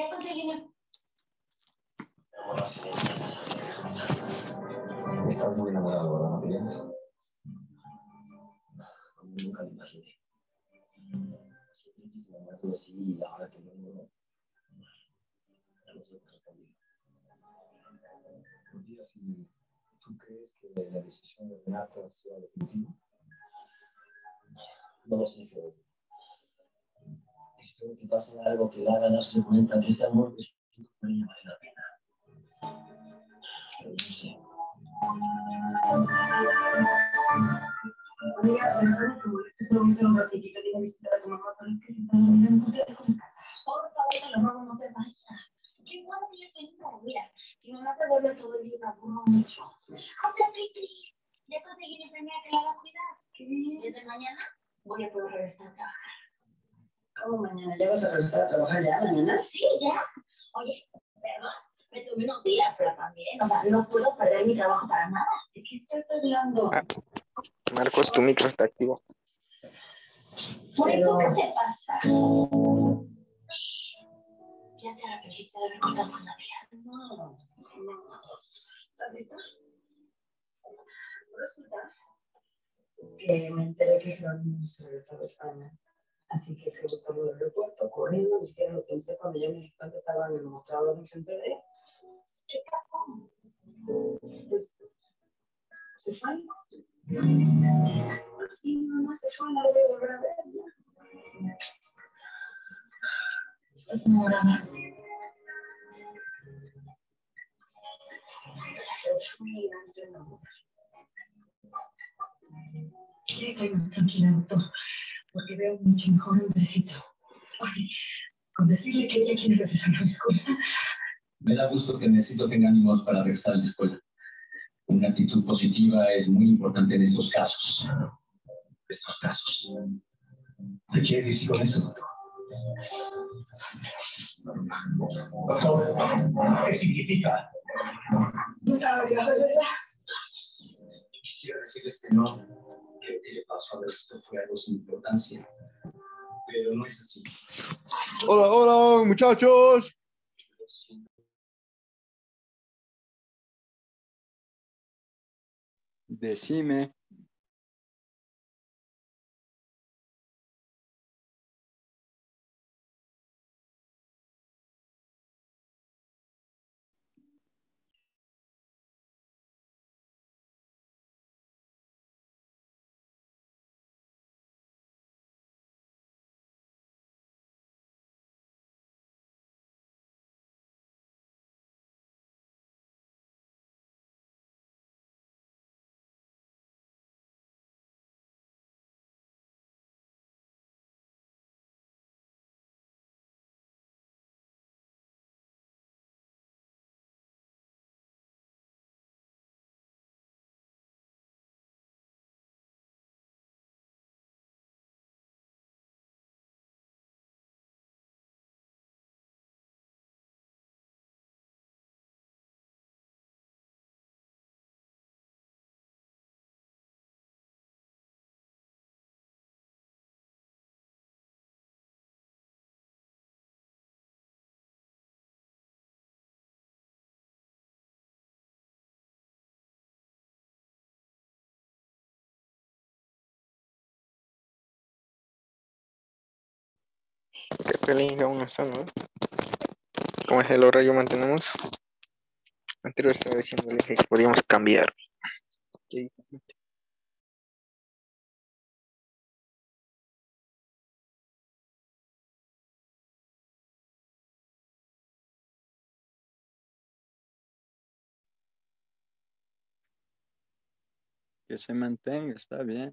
Ya conseguí. Estás muy enamorado, ¿verdad? ¿No te llamas? Nunca lo imaginé. Siempre enamorado así y ahora que no, no sé qué cambiar. Un día, si tú crees que la decisión de Renata sea definitiva, no lo sé, pero espero que pase algo que la haga darse cuenta que este amor que siento por ella vale la pena. Pero no sé. Amiga, perdón que moleste solamente un ratito, digo visitar a tu mamá, pero es que si estás olvidando, no te dejo en casa. Por favor, te lo ruego, no te vayas. Qué bueno que ya tengo. Mira, mi mamá te vuelve todo el día, me aburro mucho. Hola, Petri. Ya conseguí mi enfermera que la va a cuidar. ¿Qué? Desde mañana voy a poder regresar a trabajar. ¿Cómo mañana? ¿Ya vas a regresar a trabajar ya mañana? Sí, ya. Oye, perdón, me tomé unos días, pero también, o sea, no puedo perder mi trabajo para nada. ¿De qué estás hablando? Marcos, tu micro está activo. ¿Por eso qué te pasa? Ya te arrepentiste de haber cortado con la vida. No. ¿Estás lista? Resulta que me enteré que Jerónimo se regresaba a España. Así que fui a buscarlo del aeropuerto, corriendo, ni siquiera lo pensé cuando ya me di cuenta estaba en el mostrador enfrente de él. ¿Qué pasó? Pues, se fue. Sí, mamá se fue, no lo voy a volver a ver. Estás enamorada. Sí, calma, tranquila, doctor, porque veo mucho mejor un besito. Oye, con decirle que ella quiere regresar a la escuela. Me da gusto que necesito tenga ánimos para regresar a la escuela. Una actitud positiva es muy importante en estos casos. ¿Qué quiere decir con eso, doctor? Doctor, ¿qué significa? Nunca había verdad. Quisiera decirles que no, que lo que le pasó a esto fue algo sin importancia, pero no es así. Hola, hola, muchachos. Decime. Qué feliz aún no está, ¿no? Como es el horario mantenemos. Anterior estaba diciéndole que podíamos cambiar. ¿Qué? Que se mantenga, está bien.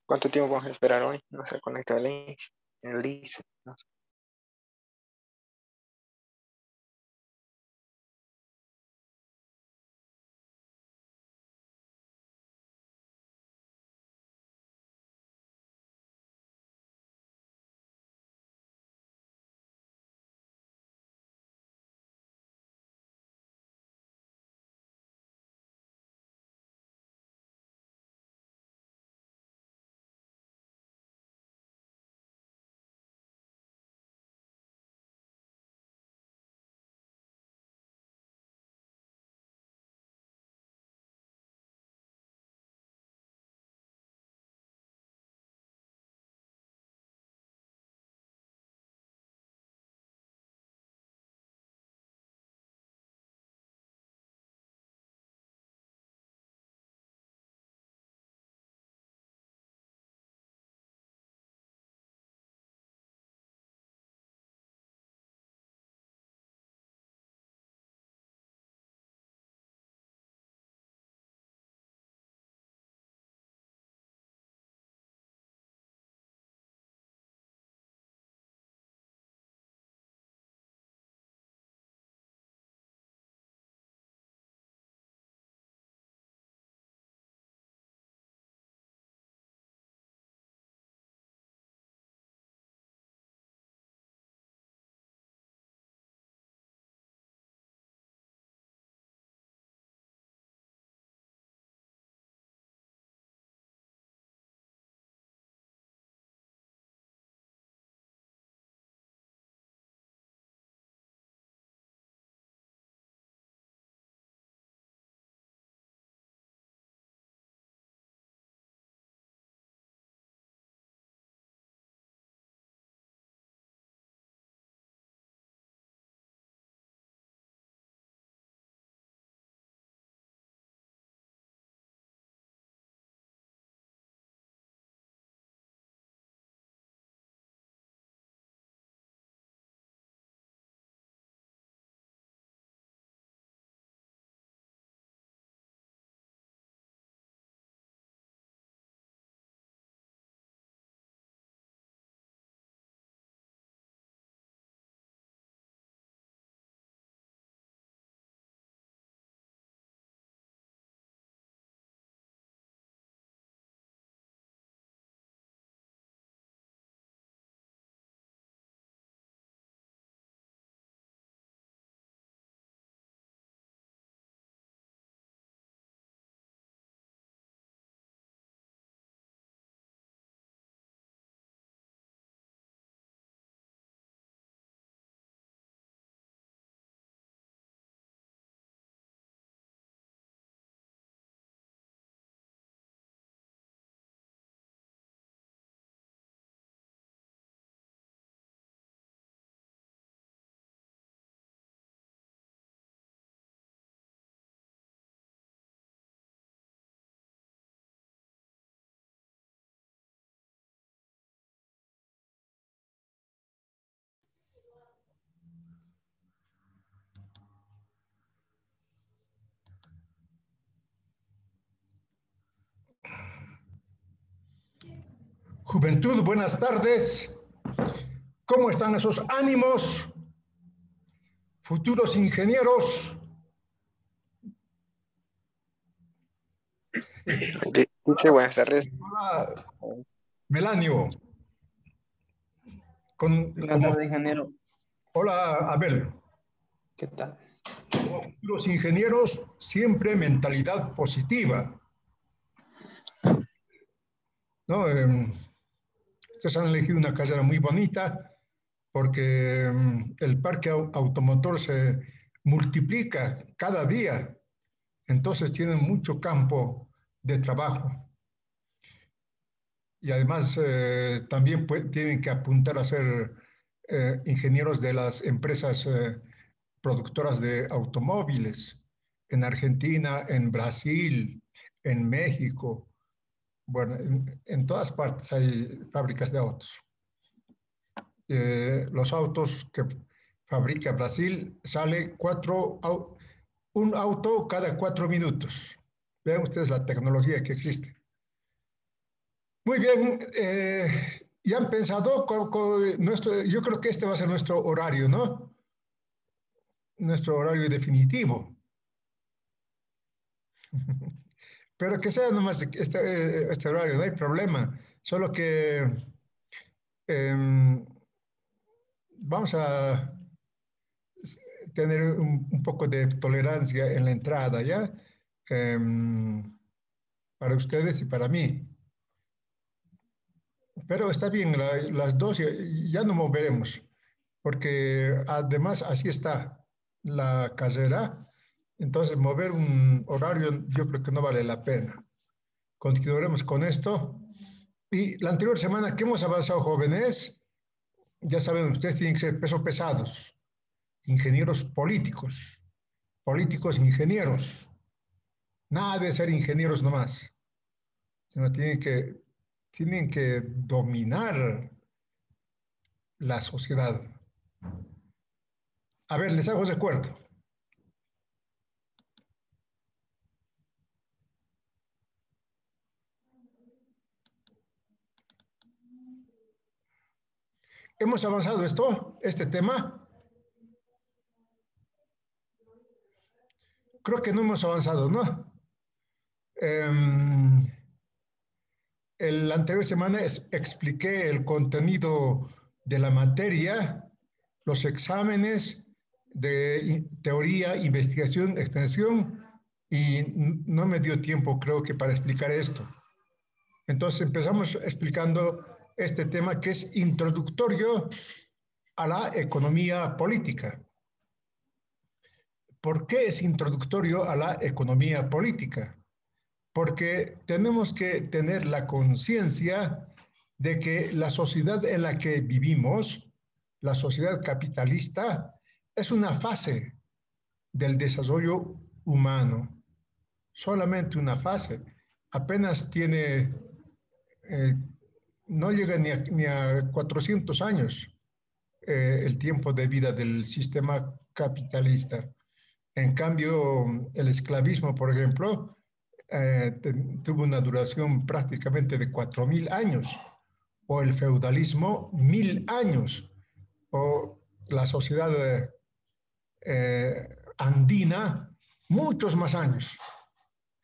¿Cuánto tiempo vamos a esperar hoy? No se conecta el link. El list. No sé. Juventud, buenas tardes. ¿Cómo están esos ánimos? Futuros ingenieros. Dice buenas tardes. Hola, Melanio. Buenas tardes, ingeniero. Hola, Abel. ¿Qué tal? Como futuros ingenieros, siempre mentalidad positiva. ¿No? Ustedes han elegido una carrera muy bonita porque el parque automotor se multiplica cada día. Entonces tienen mucho campo de trabajo. Y además también tienen que apuntar a ser ingenieros de las empresas productoras de automóviles en Argentina, en Brasil, en México. Bueno, en todas partes hay fábricas de autos. Los autos que fabrica Brasil sale un auto cada 4 minutos. Vean ustedes la tecnología que existe. Muy bien. ¿Ya han pensado? Yo creo que este va a ser nuestro horario, ¿no? Nuestro horario definitivo. Pero que sea nomás este horario, no hay problema. Solo que vamos a tener un poco de tolerancia en la entrada, ¿ya? Para ustedes y para mí. Pero está bien, las dos ya no moveremos, porque además así está la carrera. Entonces, mover un horario yo creo que no vale la pena. Continuaremos con esto. Y la anterior semana que hemos avanzado, jóvenes, ya saben, ustedes tienen que ser pesos pesados, ingenieros políticos, políticos ingenieros. Nada de ser ingenieros nomás, sino tienen que dominar la sociedad. A ver, les hago recuerdo. ¿Hemos avanzado este tema? Creo que no hemos avanzado, ¿no? La anterior semana expliqué el contenido de la materia, los exámenes de teoría, investigación, extensión, y no me dio tiempo, creo que, para explicar esto. Entonces empezamos explicando este tema que es introductorio a la economía política. ¿Por qué es introductorio a la economía política? Porque tenemos que tener la conciencia de que la sociedad en la que vivimos, la sociedad capitalista, es una fase del desarrollo humano, solamente una fase. Apenas tiene, no llega ni a 400 años el tiempo de vida del sistema capitalista. En cambio, el esclavismo, por ejemplo, tuvo una duración prácticamente de 4.000 años, o el feudalismo 1.000 años, o la sociedad andina muchos más años,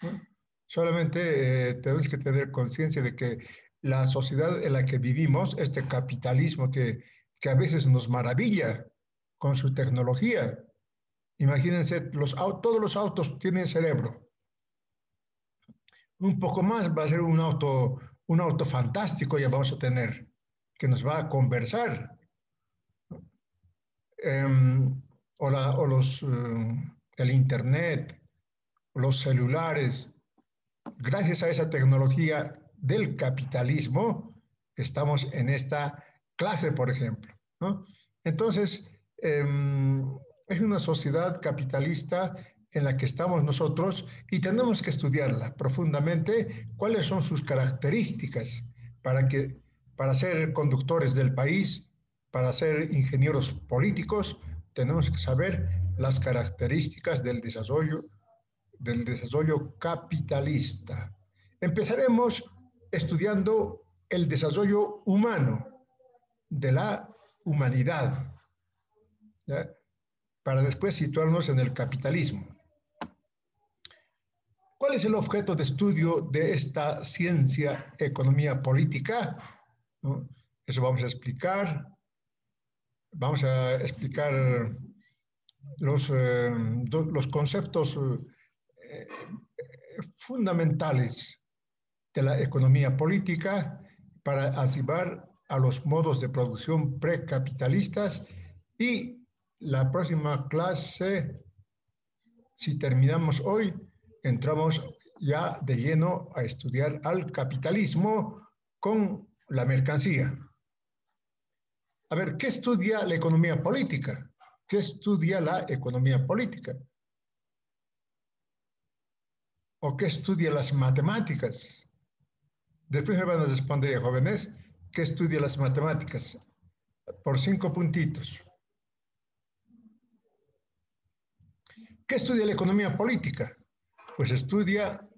¿no? Solamente tenemos que tener conciencia de que la sociedad en la que vivimos, este capitalismo que a veces nos maravilla con su tecnología. Imagínense, todos los autos tienen cerebro. Un poco más va a ser un auto fantástico ya vamos a tener, que nos va a conversar. El Internet, los celulares. Gracias a esa tecnología del capitalismo, estamos en esta clase, por ejemplo, ¿no? Entonces, es una sociedad capitalista en la que estamos nosotros y tenemos que estudiarla profundamente, cuáles son sus características para ser conductores del país, para ser ingenieros políticos, tenemos que saber las características del desarrollo capitalista. Empezaremos estudiando el desarrollo humano de la humanidad, ¿ya? Para después situarnos en el capitalismo. ¿Cuál es el objeto de estudio de esta ciencia, economía política? ¿No? Eso vamos a explicar. Vamos a explicar los conceptos fundamentales de la economía política para arribar a los modos de producción precapitalistas, y la próxima clase, si terminamos hoy, entramos ya de lleno a estudiar al capitalismo con la mercancía. A ver, ¿qué estudia la economía política? ¿Qué estudia la economía política? ¿O qué estudia las matemáticas? Después me van a responder, jóvenes, ¿qué estudia las matemáticas? Por 5 puntitos. ¿Qué estudia la economía política? Pues estudia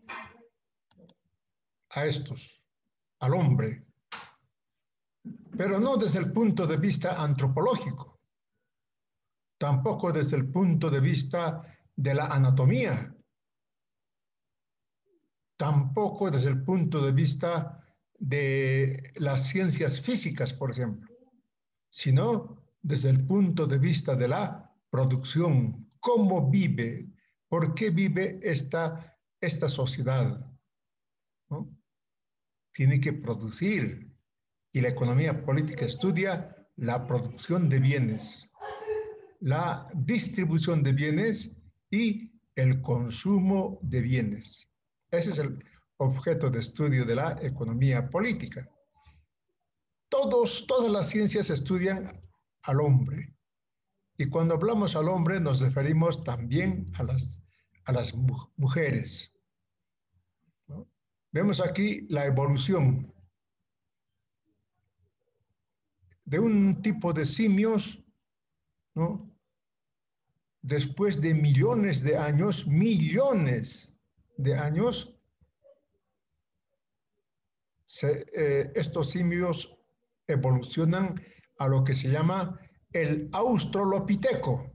a estos, al hombre, pero no desde el punto de vista antropológico, tampoco desde el punto de vista de la anatomía, tampoco desde el punto de vista de las ciencias físicas, por ejemplo, sino desde el punto de vista de la producción. ¿Cómo vive? ¿Por qué vive esta sociedad? ¿No? Tiene que producir. Y la economía política estudia la producción de bienes, la distribución de bienes y el consumo de bienes. Ese es el objeto de estudio de la economía política. Todas las ciencias estudian al hombre. Y cuando hablamos al hombre nos referimos también a las mujeres, ¿no? Vemos aquí la evolución de un tipo de simios, ¿no? Después de millones de años, estos simios evolucionan a lo que se llama el australopiteco.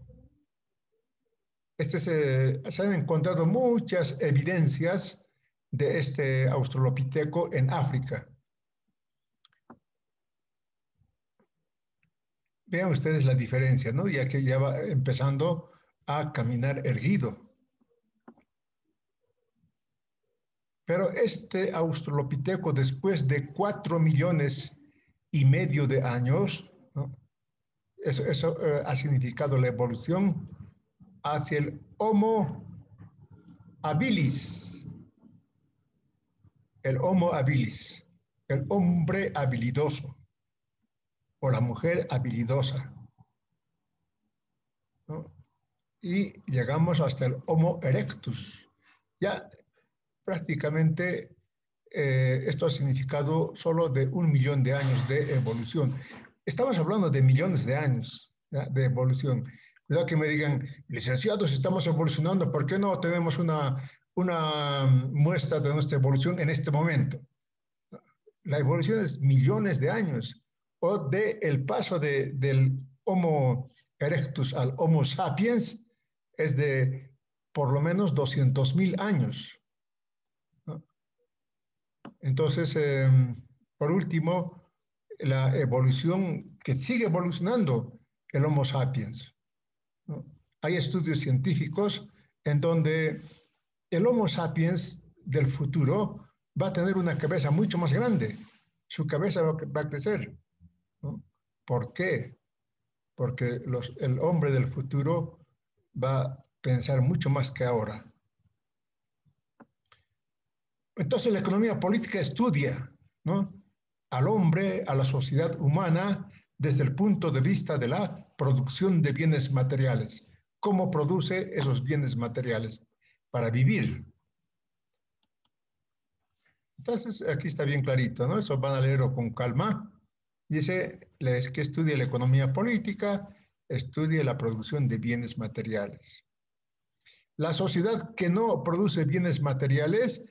Se han encontrado muchas evidencias de este australopiteco en África. Vean ustedes la diferencia, ¿no? Ya que ya va empezando a caminar erguido. Pero este australopiteco, después de 4,5 millones de años, ¿no? Eso ha significado la evolución hacia el Homo habilis, el hombre habilidoso o la mujer habilidosa, ¿no? Y llegamos hasta el Homo erectus. Ya prácticamente esto ha significado solo de 1 millón de años de evolución. Estamos hablando de millones de años, ¿ya?, de evolución. Cuidado que me digan, licenciados, estamos evolucionando, ¿por qué no tenemos una muestra de nuestra evolución en este momento? La evolución es millones de años, o el paso del Homo erectus al Homo sapiens es de por lo menos 200,000 años, ¿no? Entonces, por último, la evolución que sigue evolucionando el Homo sapiens, ¿no? Hay estudios científicos en donde el Homo sapiens del futuro va a tener una cabeza mucho más grande. Su cabeza va a crecer, ¿no? ¿Por qué? Porque el hombre del futuro va a pensar mucho más que ahora. Entonces la economía política estudia, ¿no?, al hombre, a la sociedad humana, desde el punto de vista de la producción de bienes materiales. ¿Cómo produce esos bienes materiales para vivir? Entonces, aquí está bien clarito, ¿no? Eso van a leerlo con calma. Dice, que estudie la economía política, estudie la producción de bienes materiales. La sociedad que no produce bienes materiales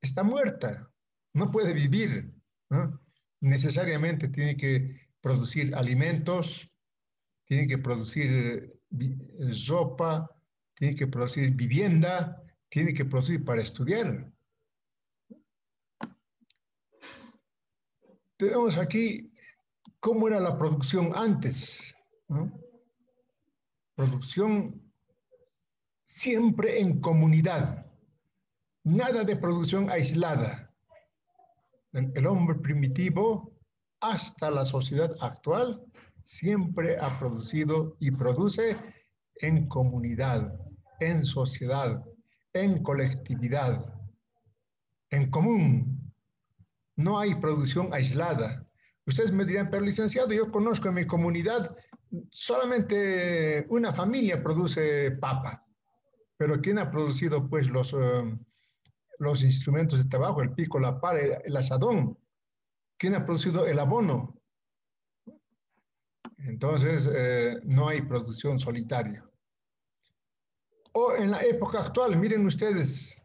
está muerta, no puede vivir, ¿no? Necesariamente tiene que producir alimentos, tiene que producir ropa, tiene que producir vivienda, tiene que producir para estudiar. Tenemos aquí cómo era la producción antes, ¿no? Producción siempre en comunidad, nada de producción aislada. El hombre primitivo, hasta la sociedad actual, siempre ha producido y produce en comunidad, en sociedad, en colectividad, en común. No hay producción aislada. Ustedes me dirán, pero licenciado, yo conozco en mi comunidad solamente una familia produce papa. Pero ¿quién ha producido pues los instrumentos de trabajo, el pico, la pala, el asadón? ¿Quién ha producido el abono? Entonces, no hay producción solitaria. O en la época actual, miren ustedes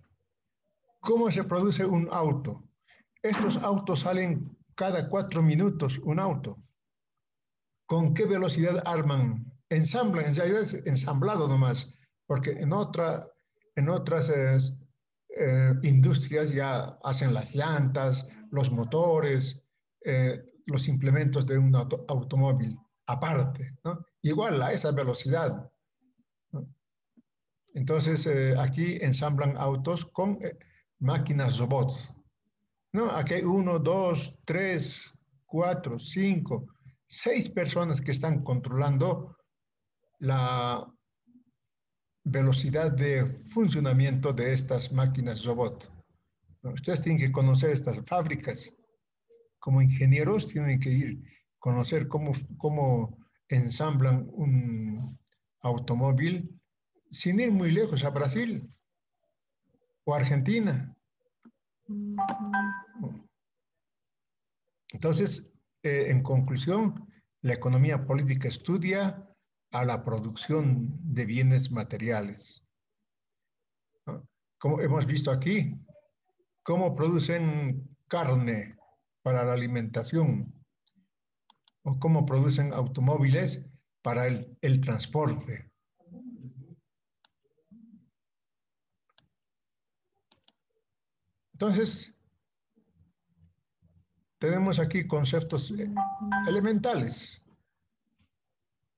cómo se produce un auto. Estos autos salen cada 4 minutos, un auto. ¿Con qué velocidad arman? Ensamblan, en realidad es ensamblado nomás, porque en otras industrias ya hacen las llantas, los motores, los implementos de un automóvil aparte, ¿no? Igual a esa velocidad, ¿no? Entonces, aquí ensamblan autos con máquinas robots, ¿no? Aquí hay 1, 2, 3, 4, 5, 6 personas que están controlando la velocidad de funcionamiento de estas máquinas robot, ¿no? Ustedes tienen que conocer estas fábricas. Como ingenieros tienen que ir a conocer cómo ensamblan un automóvil sin ir muy lejos, a Brasil o Argentina. Entonces, en conclusión, la economía política estudia a la producción de bienes materiales, ¿no? Como hemos visto aquí, cómo producen carne para la alimentación o cómo producen automóviles para el transporte. Entonces, tenemos aquí conceptos elementales,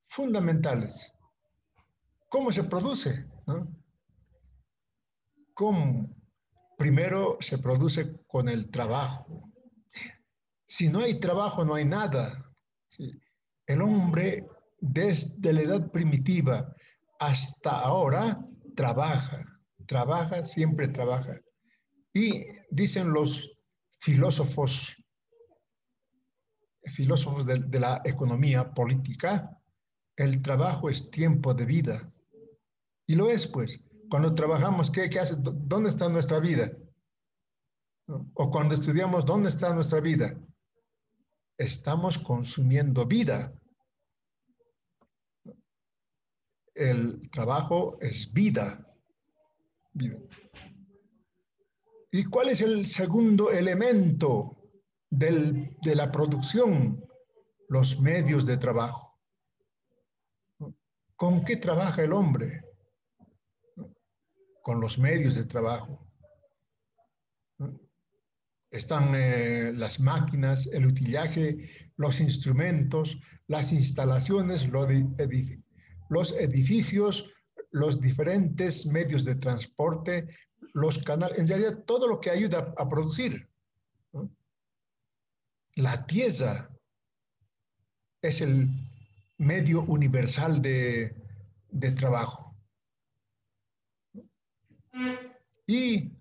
fundamentales. ¿Cómo se produce? ¿No? ¿Cómo? Primero se produce con el trabajo. Si no hay trabajo, no hay nada. ¿Sí? El hombre, desde la edad primitiva hasta ahora, trabaja, siempre trabaja. Y dicen los filósofos de la economía política, el trabajo es tiempo de vida. Y lo es, pues. Cuando trabajamos, ¿qué hace? ¿Dónde está nuestra vida? ¿No? O cuando estudiamos, ¿dónde está nuestra vida? Estamos consumiendo vida. El trabajo es vida. Vida. ¿Y cuál es el segundo elemento de la producción? Los medios de trabajo. ¿Con qué trabaja el hombre? Con los medios de trabajo. Están las máquinas, el utillaje, los instrumentos, las instalaciones, los edificios, los diferentes medios de transporte, los canales, en realidad todo lo que ayuda a producir, ¿no? La tierra es el medio universal de trabajo. Y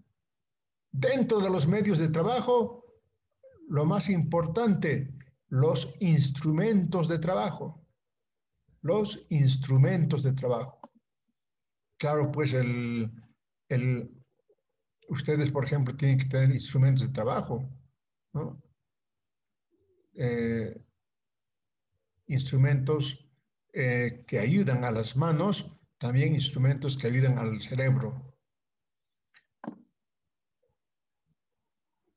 dentro de los medios de trabajo, lo más importante, los instrumentos de trabajo. Los instrumentos de trabajo. Claro, pues ustedes, por ejemplo, tienen que tener instrumentos de trabajo, ¿no? Instrumentos que ayudan a las manos, también instrumentos que ayudan al cerebro.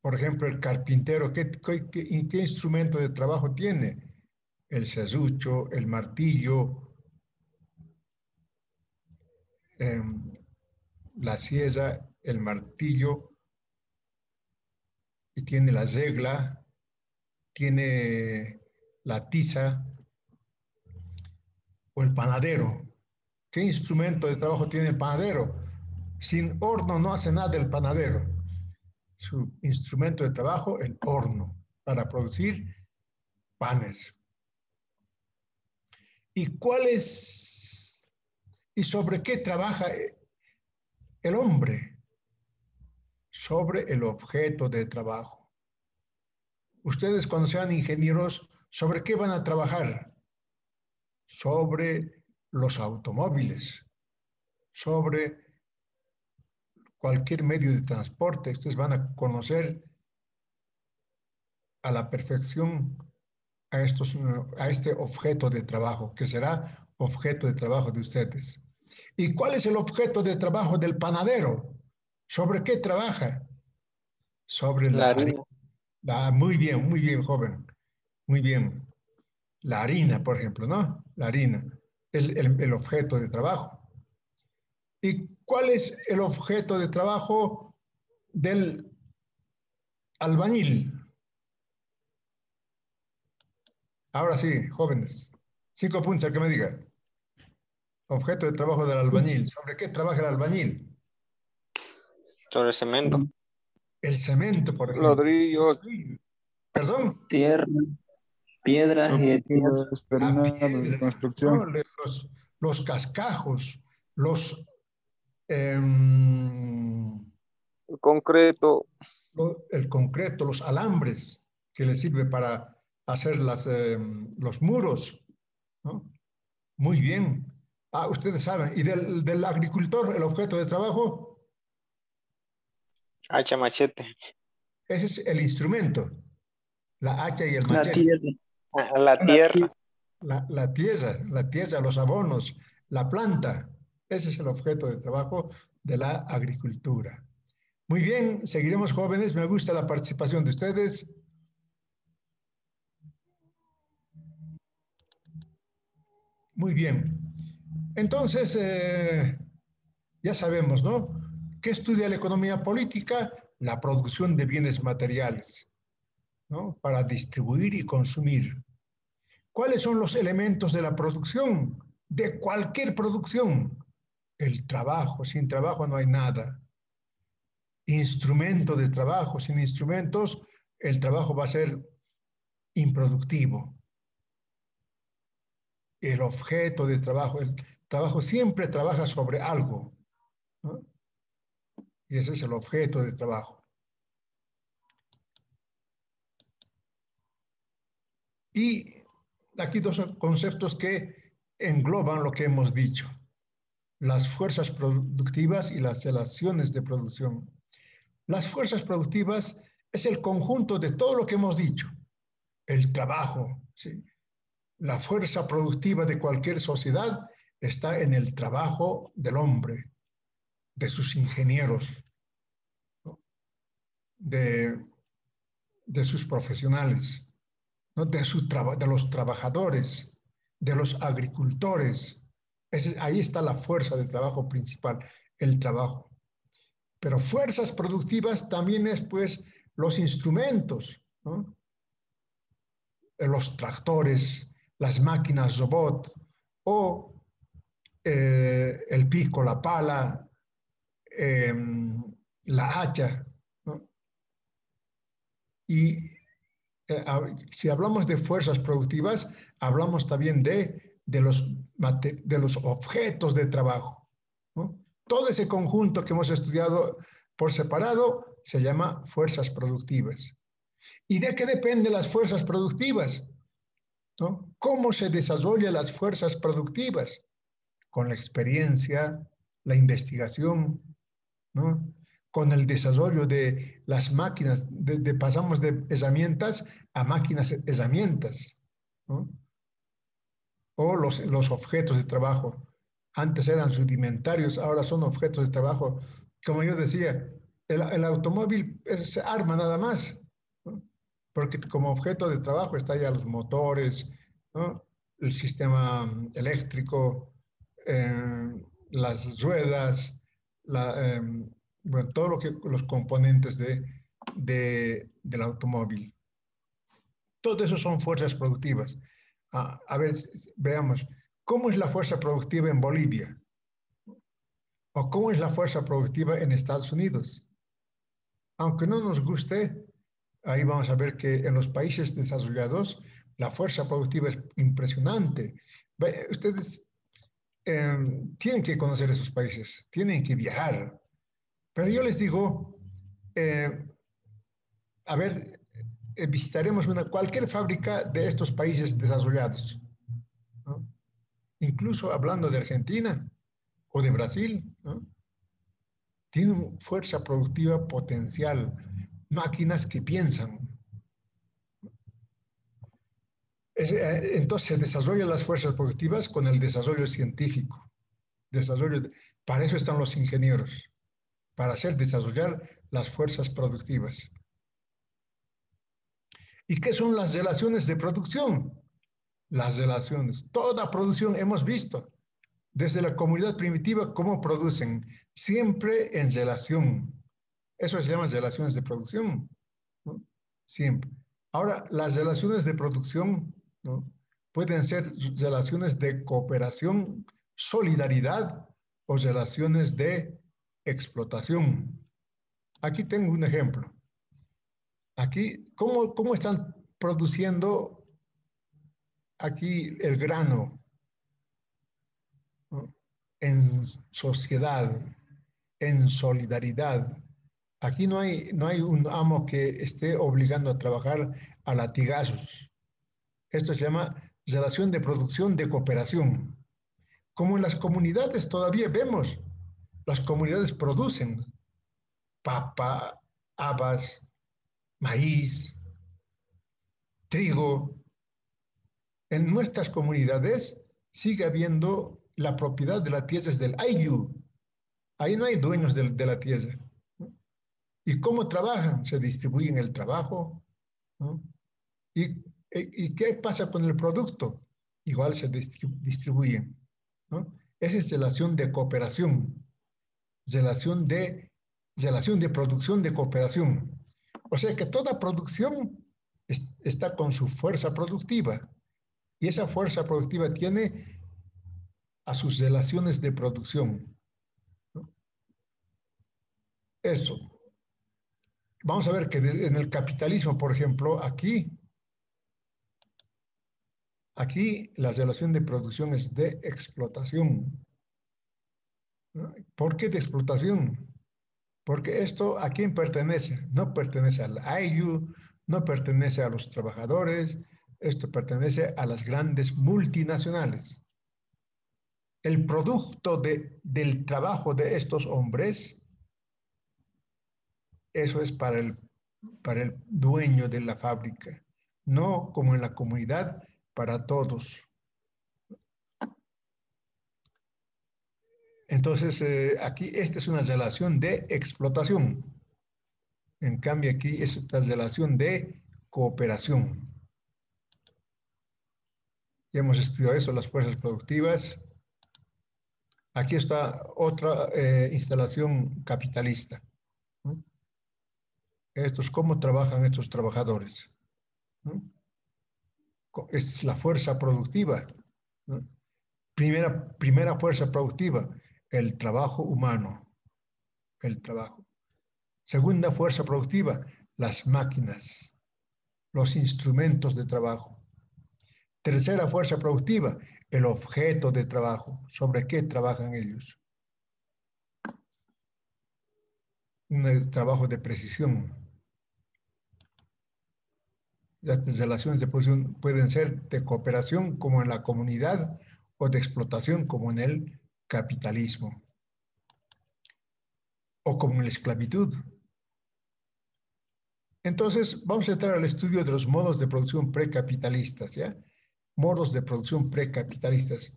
Por ejemplo, el carpintero, ¿qué instrumento de trabajo tiene? El serrucho, el martillo, la sierra, el martillo, y tiene la regla, tiene la tiza o el panadero. ¿Qué instrumento de trabajo tiene el panadero? Sin horno no hace nada el panadero. Su instrumento de trabajo, el horno, para producir panes. ¿Y sobre qué trabaja el hombre? Sobre el objeto de trabajo. Ustedes cuando sean ingenieros, ¿sobre qué van a trabajar? Sobre los automóviles, sobre cualquier medio de transporte. Ustedes van a conocer a la perfección a este objeto de trabajo, que será objeto de trabajo de ustedes. ¿Y cuál es el objeto de trabajo del panadero? ¿Sobre qué trabaja? Sobre la harina. Muy bien, joven. Muy bien. La harina, por ejemplo, ¿no? La harina, el objeto de trabajo. ¿Y cuál es el objeto de trabajo del albañil? Ahora sí, jóvenes. 5 puntos, al que me diga. Objeto de trabajo del albañil. ¿Sobre qué trabaja el albañil? Sobre cemento. El cemento, por ejemplo. Ladrillos. ¿Perdón? Tierra, piedras Su y tierra. objetivo es La terminado de piedra, construcción. ¿no? Los cascajos, em, Concreto. el concreto, los alambres que le sirve para hacer los muros, ¿no? Muy bien. Ustedes saben. ¿Y del agricultor, el objeto de trabajo? Hacha, machete. Ese es el instrumento, la hacha y el La machete. tierra, La la tierra. tierra. La tierra, los abonos, la planta. Ese es el objeto de trabajo de la agricultura. Muy bien, seguiremos jóvenes. Me gusta la participación de ustedes. Muy bien. Entonces, ya sabemos, ¿no? ¿Qué estudia la economía política? La producción de bienes materiales, ¿no? Para distribuir y consumir. ¿Cuáles son los elementos de la producción? De cualquier producción. El trabajo. Sin trabajo no hay nada. Instrumento de trabajo. Sin instrumentos, el trabajo va a ser improductivo. El objeto de trabajo. El trabajo siempre trabaja sobre algo, ¿no? Y ese es el objeto de trabajo. Y aquí dos conceptos que engloban lo que hemos dicho. Las fuerzas productivas y las relaciones de producción. Las fuerzas productivas es el conjunto de todo lo que hemos dicho. El trabajo, ¿sí? La fuerza productiva de cualquier sociedad está en el trabajo del hombre, de sus ingenieros, ¿no? de sus profesionales, ¿no? De los trabajadores, de los agricultores. Ahí está la fuerza de trabajo principal, el trabajo. Pero fuerzas productivas también es, pues, los instrumentos, ¿no? Los tractores, las máquinas robot o el pico, la pala, eh, la hacha, ¿no? Y si hablamos de fuerzas productivas, hablamos también de los objetos de trabajo, ¿no? Todo ese conjunto que hemos estudiado por separado se llama fuerzas productivas. ¿Y de qué dependen las fuerzas productivas? ¿No? ¿Cómo se desarrollan las fuerzas productivas? Con la experiencia, la investigación, ¿no? Con el desarrollo de las máquinas, pasamos de herramientas a máquinas herramientas, ¿no? O los objetos de trabajo. Antes eran rudimentarios, ahora son objetos de trabajo. Como yo decía, el automóvil es arma nada más, ¿no? Porque como objeto de trabajo están ya los motores, ¿no? El sistema eléctrico, eh, las ruedas, bueno, todo lo que los componentes del automóvil. Todo eso son fuerzas productivas. A ver, veamos, ¿cómo es la fuerza productiva en Bolivia? ¿O cómo es la fuerza productiva en Estados Unidos? Aunque no nos guste, ahí vamos a ver que en los países desarrollados la fuerza productiva es impresionante. Ustedes tienen que conocer esos países, tienen que viajar. Pero yo les digo, a ver, visitaremos cualquier fábrica de estos países desarrollados, ¿no? Incluso hablando de Argentina o de Brasil, ¿no? Tienen fuerza productiva potencial, máquinas que piensan. Entonces se desarrollan las fuerzas productivas con el desarrollo científico. Para eso están los ingenieros, para hacer desarrollar las fuerzas productivas. ¿Y qué son las relaciones de producción? Las relaciones, toda producción hemos visto, desde la comunidad primitiva, cómo producen, siempre en relación. Eso se llama relaciones de producción, ¿no? Siempre. Ahora, las relaciones de producción, ¿no?, pueden ser relaciones de cooperación, solidaridad o relaciones de explotación. Aquí tengo un ejemplo. Aquí, ¿cómo están produciendo aquí el grano, ¿no?, en sociedad, en solidaridad? Aquí no hay un amo que esté obligando a trabajar a latigazos. Esto se llama relación de producción de cooperación. Como en las comunidades todavía vemos, las comunidades producen papa, habas, maíz, trigo. En nuestras comunidades sigue habiendo la propiedad de la tierra es del ayllu. Ahí no hay dueños de la tierra. ¿Y cómo trabajan? Se distribuyen el trabajo, ¿no? ¿Y qué pasa con el producto? Igual se distribuyen, ¿no? Esa es relación de cooperación, relación de producción de cooperación. O sea que toda producción está con su fuerza productiva y esa fuerza productiva tiene a sus relaciones de producción, ¿no? Eso. Vamos a ver que en el capitalismo, por ejemplo, aquí la relación de producción es de explotación, ¿no? ¿Por qué de explotación? Porque esto, ¿a quién pertenece? No pertenece al ayllu, no pertenece a los trabajadores, esto pertenece a las grandes multinacionales. El producto del trabajo de estos hombres, eso es para el dueño de la fábrica, no como en la comunidad, para todos. Entonces, aquí esta es una relación de explotación. En cambio, aquí es una relación de cooperación. Ya hemos estudiado eso, las fuerzas productivas. Aquí está otra instalación capitalista, ¿no? Esto es cómo trabajan estos trabajadores, ¿no? Esta es la fuerza productiva, ¿no? Primera fuerza productiva, el trabajo humano, el trabajo. Segunda fuerza productiva, las máquinas, los instrumentos de trabajo. Tercera fuerza productiva, el objeto de trabajo, sobre qué trabajan ellos. Un trabajo de precisión. Las relaciones de producción pueden ser de cooperación como en la comunidad o de explotación como en el capitalismo o como en la esclavitud. Entonces, vamos a entrar al estudio de los modos de producción precapitalistas, ¿ya? Modos de producción precapitalistas.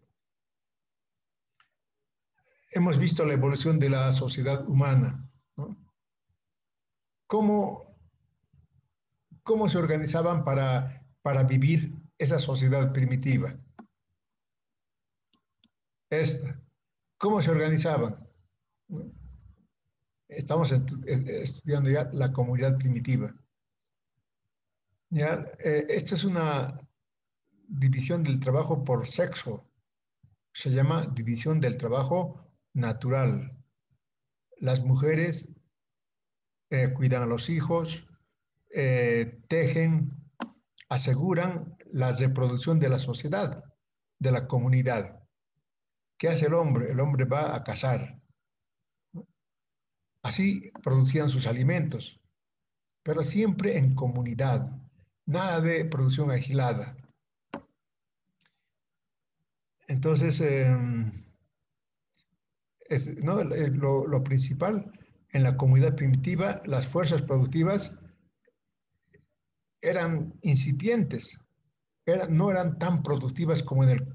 Hemos visto la evolución de la sociedad humana, ¿no? ¿Cómo se organizaban para vivir esa sociedad primitiva? Esta. ¿Cómo se organizaban? Estamos estudiando ya la comunidad primitiva. ¿Ya? Esta es una división del trabajo por sexo. Se llama división del trabajo natural. Las mujeres cuidan a los hijos, tejen, aseguran la reproducción de la sociedad, de la comunidad. ¿Qué hace el hombre? El hombre va a cazar. Así producían sus alimentos, pero siempre en comunidad, nada de producción aislada. Entonces, ¿no? Lo principal en la comunidad primitiva, las fuerzas productivas eran incipientes, no eran tan productivas como en el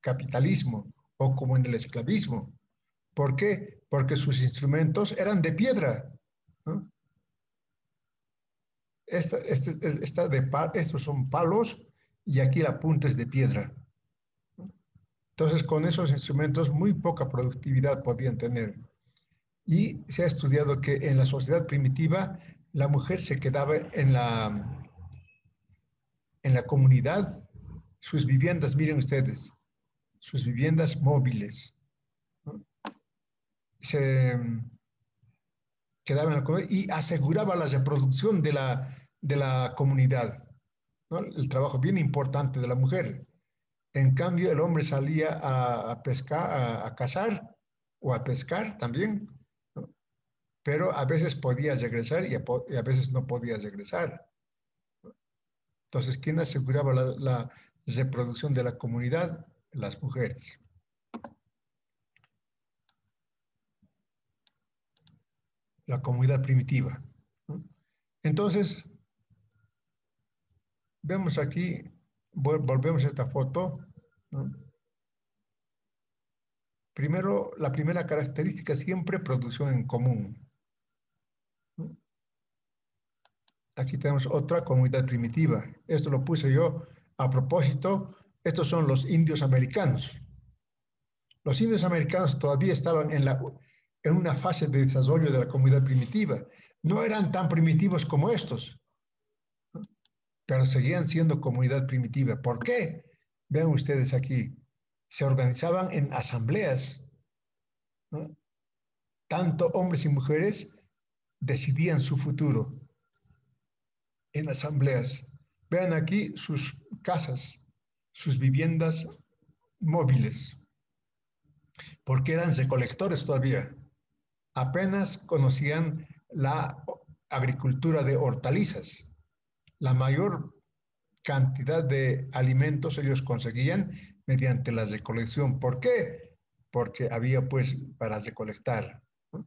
capitalismo o como en el esclavismo. ¿Por qué? Porque sus instrumentos eran de piedra, ¿no? estos son palos y aquí la punta es de piedra. Entonces, con esos instrumentos muy poca productividad podían tener. Y se ha estudiado que en la sociedad primitiva la mujer se quedaba en la comunidad, sus viviendas, miren ustedes, sus viviendas móviles, ¿no? Se quedaba en la comunidad y aseguraba la reproducción de la comunidad, ¿no? El trabajo bien importante de la mujer. En cambio, el hombre salía a pescar, a cazar o a pescar también, ¿no? Pero a veces podía regresar y a veces no podía regresar. Entonces, ¿quién aseguraba la reproducción de la comunidad? Las mujeres. La comunidad primitiva, ¿no? Entonces, vemos aquí, volvemos a esta foto, ¿no? Primero, la primera característica siempre producción en común, ¿no? Aquí tenemos otra comunidad primitiva. Esto lo puse yo a propósito. Estos son los indios americanos. Los indios americanos todavía estaban en una fase de desarrollo de la comunidad primitiva. No eran tan primitivos como estos, ¿no? Pero seguían siendo comunidad primitiva. ¿Por qué? Vean ustedes aquí. Se organizaban en asambleas, ¿no? Tanto hombres y mujeres decidían su futuro en asambleas. Vean aquí sus casas, sus viviendas móviles, porque eran recolectores todavía. Apenas conocían la agricultura de hortalizas. La mayor cantidad de alimentos ellos conseguían mediante la recolección. ¿Por qué? Porque había pues para recolectar, ¿no?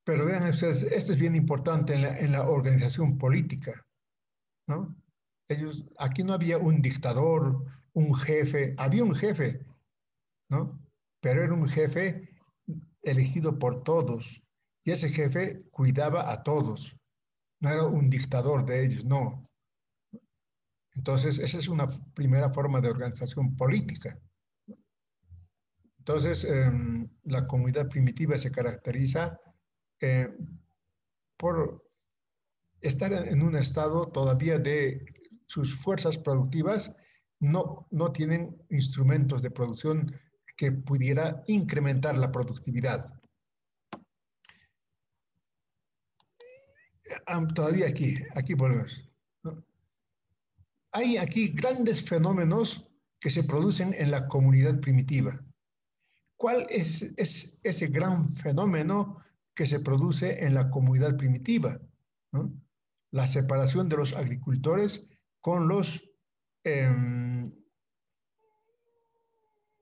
Pero vean ustedes, esto es bien importante en la organización política, ¿no? Aquí no había un dictador, un jefe, había un jefe, ¿no? Pero era un jefe elegido por todos y ese jefe cuidaba a todos, no era un dictador de ellos, no. Entonces, esa es una primera forma de organización política. Entonces, la comunidad primitiva se caracteriza eh, por estar en un estado todavía de sus fuerzas productivas, no tienen instrumentos de producción que pudiera incrementar la productividad. Todavía aquí volvemos, ¿no? Hay aquí grandes fenómenos que se producen en la comunidad primitiva. ¿Cuál es ese gran fenómeno que se produce en la comunidad primitiva, ¿no? La separación de los agricultores con los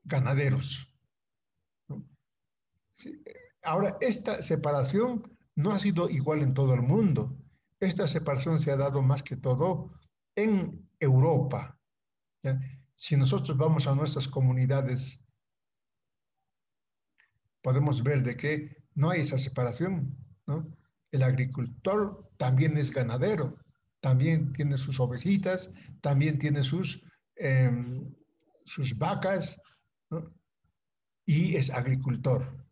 ganaderos, ¿no? Sí. Ahora, esta separación no ha sido igual en todo el mundo. Esta separación se ha dado más que todo en Europa, ¿ya? Si nosotros vamos a nuestras comunidades, podemos ver de que no hay esa separación, ¿no? El agricultor también es ganadero, también tiene sus ovejitas, también tiene sus vacas, ¿no? Y es agricultor.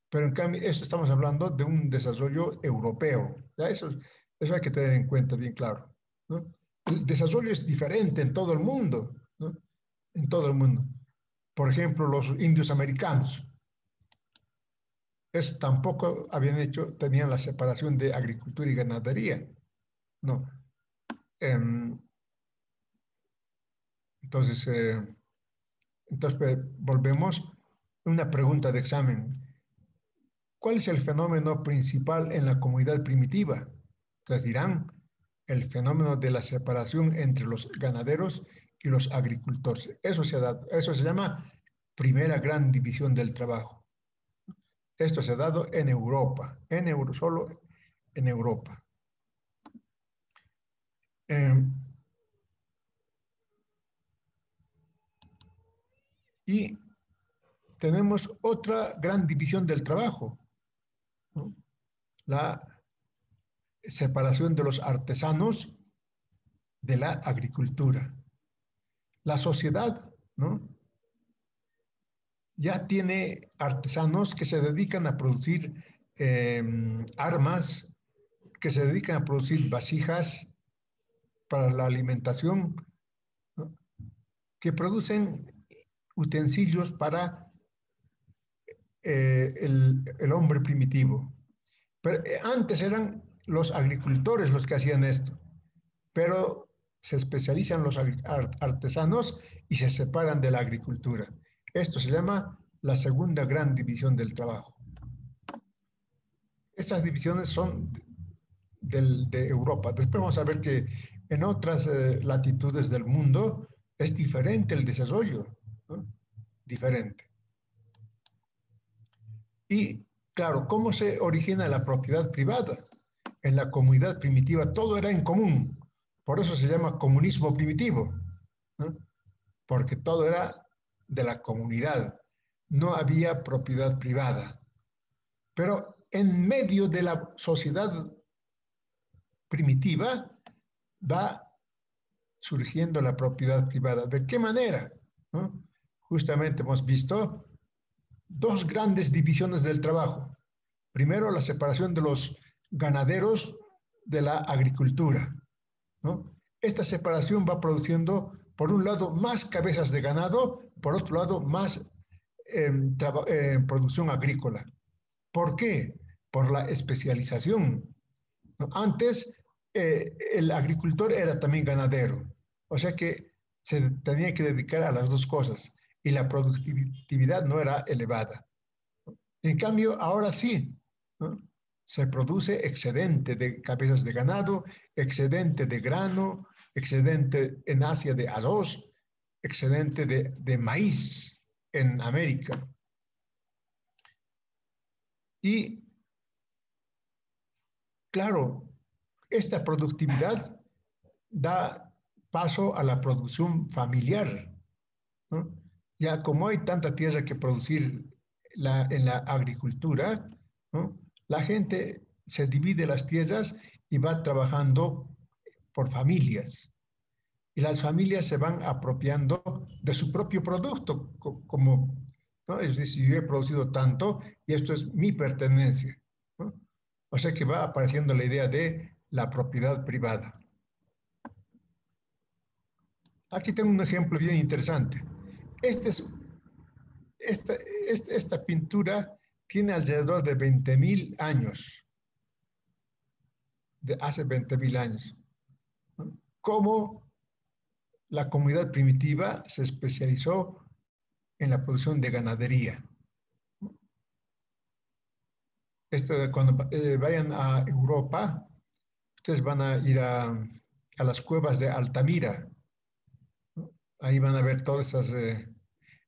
Pero en cambio, esto estamos hablando de un desarrollo europeo. ¿Ya? Eso hay que tener en cuenta bien claro, ¿no? El desarrollo es diferente en todo el mundo, ¿no? En todo el mundo. Por ejemplo, los indios americanos. Tampoco tenían la separación de agricultura y ganadería. No. Entonces, volvemos a una pregunta de examen. ¿Cuál es el fenómeno principal en la comunidad primitiva? Entonces dirán, el fenómeno de la separación entre los ganaderos y los agricultores. Eso se llama primera gran división del trabajo. Esto se ha dado en Europa, solo en Europa. Y tenemos otra gran división del trabajo, ¿no? La separación de los artesanos de la agricultura. La sociedad, ¿no?, ya tiene artesanos que se dedican a producir armas, que se dedican a producir vasijas para la alimentación, ¿no?, que producen utensilios para el hombre primitivo. Pero antes eran los agricultores los que hacían esto, pero se especializan los artesanos y se separan de la agricultura. Esto se llama la segunda gran división del trabajo. Estas divisiones son de Europa. Después vamos a ver que en otras latitudes del mundo es diferente el desarrollo, ¿no? Diferente. Y claro, ¿cómo se origina la propiedad privada? En la comunidad primitiva todo era en común. Por eso se llama comunismo primitivo, ¿no? Porque todo era de la comunidad. No había propiedad privada. Pero en medio de la sociedad primitiva va surgiendo la propiedad privada. ¿De qué manera? ¿No? Justamente hemos visto dos grandes divisiones del trabajo. Primero, la separación de los ganaderos de la agricultura, ¿no? Esta separación va produciendo, por un lado, más cabezas de ganado, por otro lado, más producción agrícola. ¿Por qué? Por la especialización, ¿no? Antes, el agricultor era también ganadero, o sea que se tenía que dedicar a las dos cosas y la productividad no era elevada. En cambio, ahora sí, ¿no?, se produce excedente de cabezas de ganado, excedente de grano, excedente en Asia de arroz, excedente de maíz en América. Y claro, esta productividad da paso a la producción familiar, ¿no? Ya como hay tanta tierra que producir en la agricultura, ¿no?, la gente se divide las tierras y va trabajando por familias. Y las familias se van apropiando de su propio producto, como, ¿no?, es decir, yo he producido tanto y esto es mi pertenencia, ¿no? O sea que va apareciendo la idea de la propiedad privada. Aquí tengo un ejemplo bien interesante. Esta pintura tiene alrededor de 20.000 años, de hace 20.000 años, ¿no?, cómo la comunidad primitiva se especializó en la producción de ganadería. Cuando vayan a Europa, ustedes van a ir a las cuevas de Altamira, ¿no? Ahí van a ver todas esas...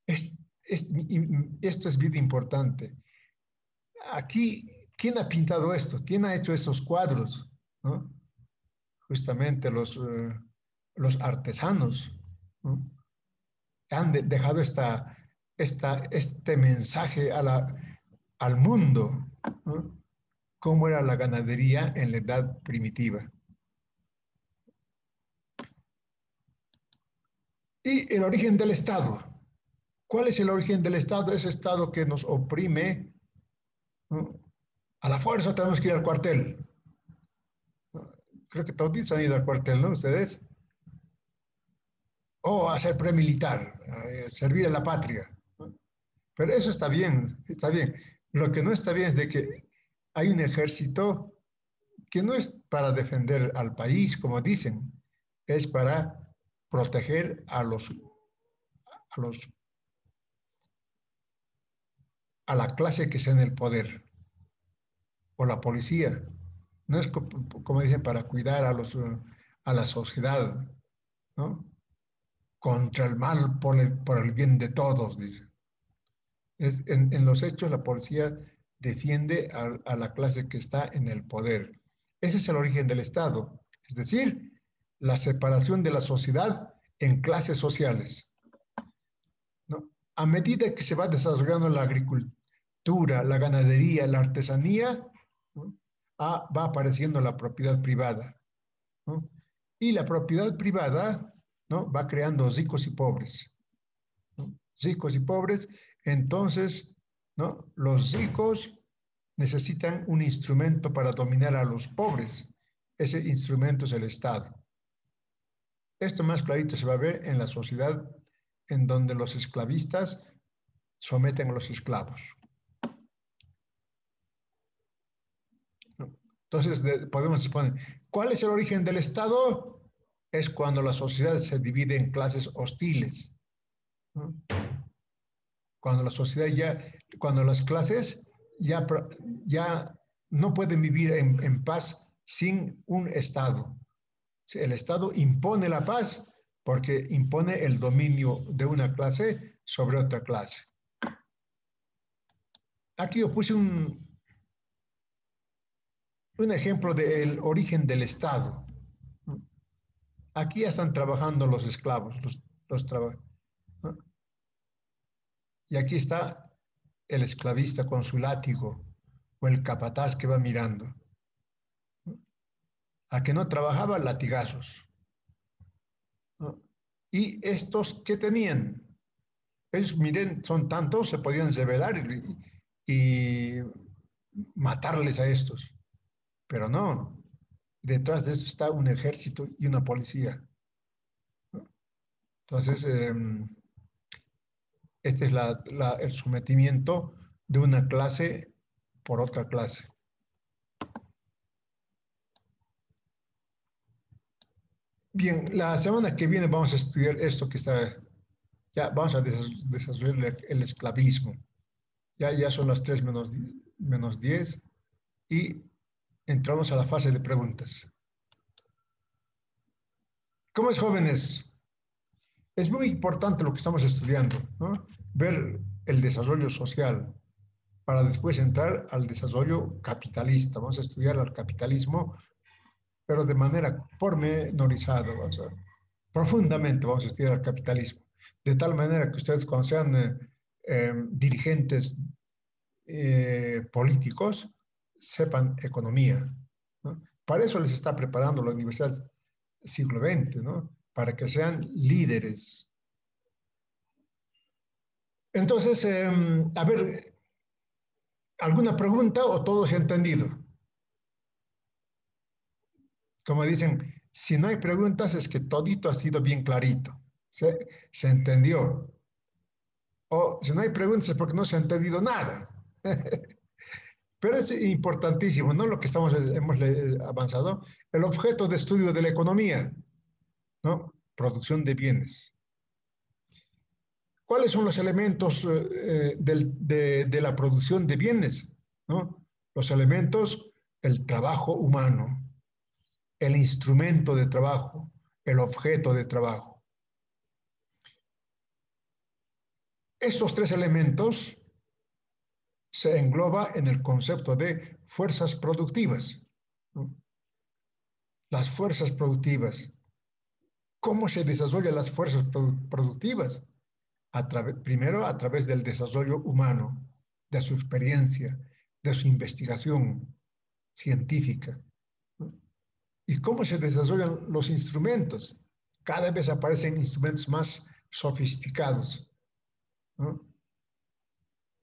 esto es bien importante. Aquí, ¿quién ha pintado esto? ¿Quién ha hecho esos cuadros, ¿no? Justamente los artesanos, ¿no?, han dejado este mensaje al mundo, ¿no?, cómo era la ganadería en la edad primitiva. Y el origen del Estado. ¿Cuál es el origen del Estado? Ese Estado que nos oprime, ¿no? A la fuerza tenemos que ir al cuartel. Creo que todos han ido al cuartel, ¿no? ¿Ustedes? O a ser premilitar, servir a la patria, ¿no? Pero eso está bien, está bien. Lo que no está bien es de que hay un ejército que no es para defender al país, como dicen, es para proteger a la clase que está en el poder, o la policía. No es como dicen, para cuidar a la sociedad, ¿no?, contra el mal por el bien de todos, dice. En los hechos, la policía defiende a la clase que está en el poder. Ese es el origen del Estado, es decir, la separación de la sociedad en clases sociales, ¿no? A medida que se va desarrollando la agricultura, la ganadería, la artesanía, ¿no?, va apareciendo la propiedad privada, ¿no? Y la propiedad privada, ¿no?, va creando ricos y pobres, ¿no? Ricos y pobres. Entonces, ¿no?, los ricos necesitan un instrumento para dominar a los pobres. Ese instrumento es el Estado. Esto más clarito se va a ver en la sociedad en donde los esclavistas someten a los esclavos. Entonces, podemos suponer, ¿cuál es el origen del Estado? Es cuando la sociedad se divide en clases hostiles, ¿no? Cuando la sociedad cuando las clases ya no pueden vivir en paz sin un Estado. El Estado impone la paz porque impone el dominio de una clase sobre otra clase. Aquí yo puse un ejemplo del origen del Estado. Aquí ya están trabajando los esclavos, los trabajadores, ¿no? Y aquí está el esclavista con su látigo o el capataz que va mirando. A que no trabajaba, latigazos, ¿no? Y estos, ¿qué tenían? Ellos, miren, son tantos, se podían rebelar y matarles a estos. Pero no, detrás de eso está un ejército y una policía, ¿no? Entonces, este es el sometimiento de una clase por otra clase. Bien, la semana que viene vamos a estudiar esto que está, ya vamos a desarrollar el esclavismo. Ya son las 3 menos 10 y entramos a la fase de preguntas. ¿Cómo es, jóvenes? Es muy importante lo que estamos estudiando, ¿no? Ver el desarrollo social para después entrar al desarrollo capitalista. Vamos a estudiar el capitalismo, pero de manera pormenorizada. Profundamente vamos a estudiar el capitalismo. De tal manera que ustedes, cuando sean dirigentes políticos, sepan economía, ¿no? Para eso les está preparando la Universidad siglo XX, ¿no? Para que sean líderes. Entonces, a ver, ¿alguna pregunta o todo se ha entendido? Como dicen, si no hay preguntas es que todito ha sido bien clarito. Se entendió. O si no hay preguntas es porque no se ha entendido nada. Pero es importantísimo, ¿no? Lo que hemos avanzado. El objeto de estudio de la economía, ¿no? Producción de bienes. ¿Cuáles son los elementos de la producción de bienes, ¿no? Los elementos, el trabajo humano, el instrumento de trabajo, el objeto de trabajo. Estos 3 elementos se engloba en el concepto de fuerzas productivas, ¿no? Las fuerzas productivas. ¿Cómo se desarrollan las fuerzas productivas? Primero, a través del desarrollo humano, de su experiencia, de su investigación científica, ¿no? ¿Y cómo se desarrollan los instrumentos? Cada vez aparecen instrumentos más sofisticados, ¿no?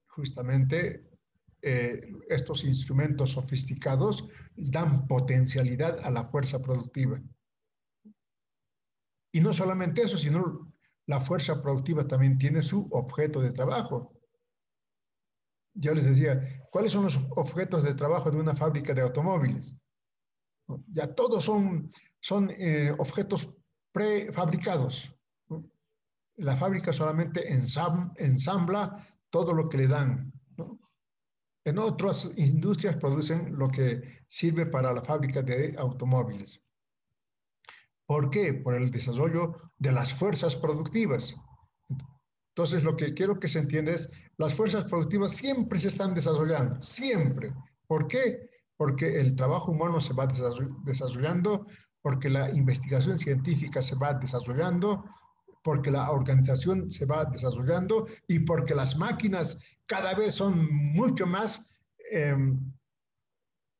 Justamente estos instrumentos sofisticados dan potencialidad a la fuerza productiva. Y no solamente eso, sino la fuerza productiva también tiene su objeto de trabajo. Yo les decía, ¿cuáles son los objetos de trabajo de una fábrica de automóviles? Ya todos son objetos prefabricados, ¿no? La fábrica solamente ensambla todo lo que le dan, ¿no? En otras industrias producen lo que sirve para la fábrica de automóviles. ¿Por qué? Por el desarrollo de las fuerzas productivas. Entonces, lo que quiero que se entienda es, las fuerzas productivas siempre se están desarrollando, siempre. ¿Por qué? Porque el trabajo humano se va desarrollando, porque la investigación científica se va desarrollando, porque la organización se va desarrollando y porque las máquinas cada vez son mucho más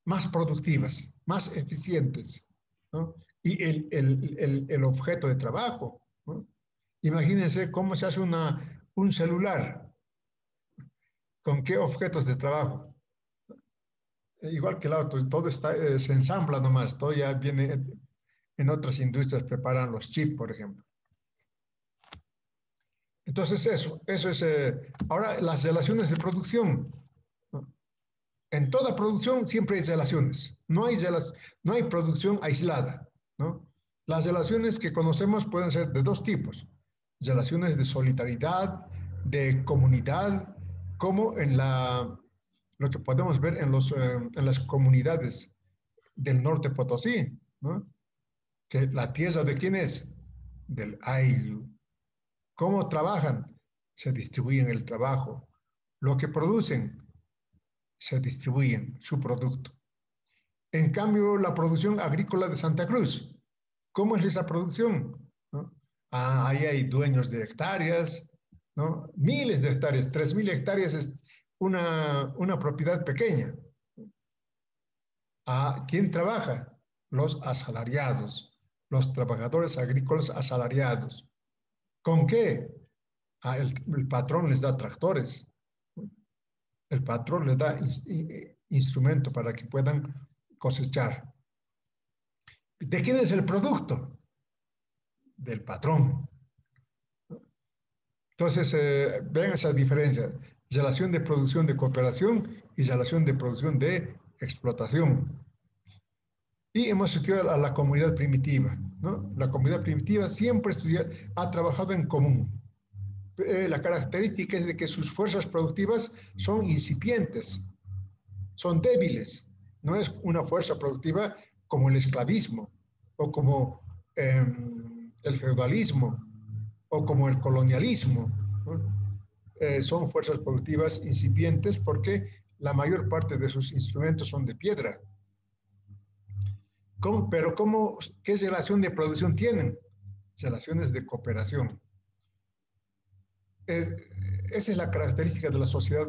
más productivas, más eficientes, ¿no? Y el objeto de trabajo, ¿no? Imagínense cómo se hace un celular, con qué objetos de trabajo. Igual que el auto, todo está, se ensambla nomás, todo ya viene en otras industrias, preparan los chips, por ejemplo. Entonces eso es, ahora las relaciones de producción, ¿no? En toda producción siempre hay relaciones, no hay producción aislada, ¿no? Las relaciones que conocemos pueden ser de dos tipos, relaciones de solidaridad, de comunidad, como en lo que podemos ver en las comunidades del norte Potosí, ¿no? Que la tierra de quién es, del Ayllu. ¿Cómo trabajan? Se distribuyen el trabajo. Lo que producen, se distribuyen su producto. En cambio, la producción agrícola de Santa Cruz, ¿cómo es esa producción? ¿No? Ahí hay dueños de hectáreas, ¿no? Miles de hectáreas, 3.000 hectáreas es una propiedad pequeña. ¿Quién trabaja? Los asalariados, los trabajadores agrícolas asalariados. ¿Con qué? El patrón les da tractores, el patrón les da instrumento para que puedan cosechar. ¿De quién es el producto? Del patrón. Entonces, vean esa diferencia. Relación de producción de cooperación y relación de producción de explotación. Y hemos estudiado a la comunidad primitiva, ¿no? La comunidad primitiva siempre ha trabajado en común. La característica es de que sus fuerzas productivas son incipientes, son débiles. No es una fuerza productiva como el esclavismo o como el feudalismo o como el colonialismo, ¿no? Son fuerzas productivas incipientes porque la mayor parte de sus instrumentos son de piedra. Pero ¿qué relación de producción tienen? Relaciones de cooperación. Esa es la característica de la sociedad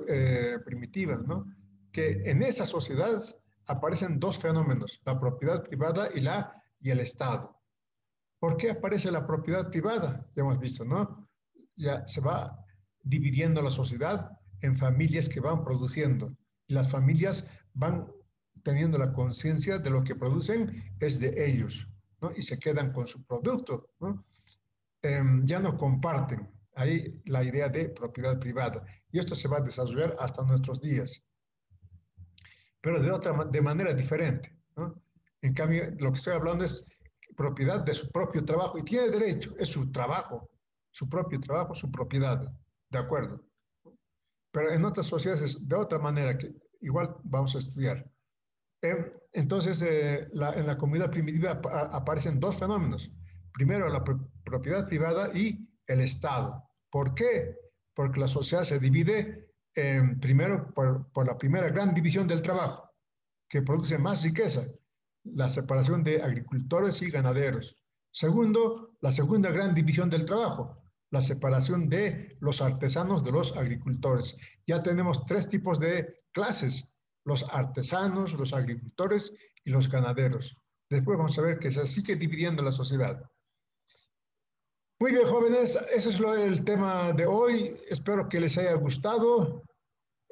primitiva, ¿no? Que en esas sociedades aparecen dos fenómenos, la propiedad privada y el Estado. ¿Por qué aparece la propiedad privada? Ya hemos visto, ¿no? Ya se va dividiendo la sociedad en familias que van produciendo. Y las familias van teniendo la conciencia de lo que producen es de ellos, ¿no? Y se quedan con su producto, ¿no? Ya no comparten. Ahí la idea de propiedad privada. Y esto se va a desarrollar hasta nuestros días. Pero de manera diferente, ¿no? En cambio, lo que estoy hablando es propiedad de su propio trabajo. Y tiene derecho, es su trabajo, su propio trabajo, su propiedad. ¿De acuerdo? Pero en otras sociedades es de otra manera, que igual vamos a estudiar. Entonces, en la comunidad primitiva aparecen dos fenómenos. Primero, la propiedad privada y el Estado. ¿Por qué? Porque la sociedad se divide primero por la primera gran división del trabajo, que produce más riqueza, la separación de agricultores y ganaderos. Segundo, la segunda gran división del trabajo, la separación de los artesanos de los agricultores. Ya tenemos tres tipos de clases: los artesanos, los agricultores y los ganaderos. Después vamos a ver que se sigue dividiendo la sociedad. Muy bien, jóvenes, ese es el tema de hoy. Espero que les haya gustado,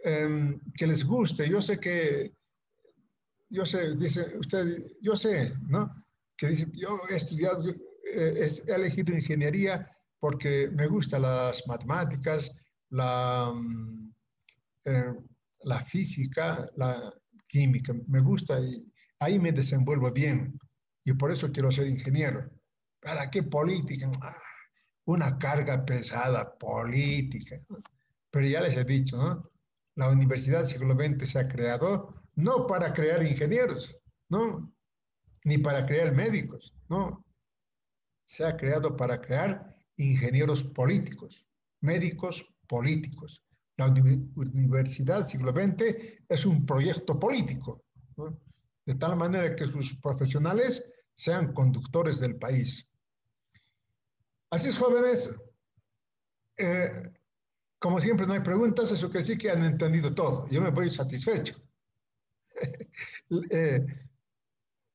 que les guste. Yo sé, dice usted, yo sé, ¿no? Que dice, yo he estudiado, he elegido ingeniería porque me gustan las matemáticas, la física, la química, me gusta y ahí me desenvuelvo bien. Y por eso quiero ser ingeniero. ¿Para qué política? Una carga pesada, política. Pero ya les he dicho, ¿no? La Universidad del Siglo XX se ha creado no para crear ingenieros, ¿no? Ni para crear médicos, ¿no? Se ha creado para crear ingenieros políticos, médicos políticos. La Universidad del Siglo XX es un proyecto político, ¿no? De tal manera que sus profesionales sean conductores del país. Así es, jóvenes, como siempre no hay preguntas, eso que sí que han entendido todo. Yo me voy satisfecho.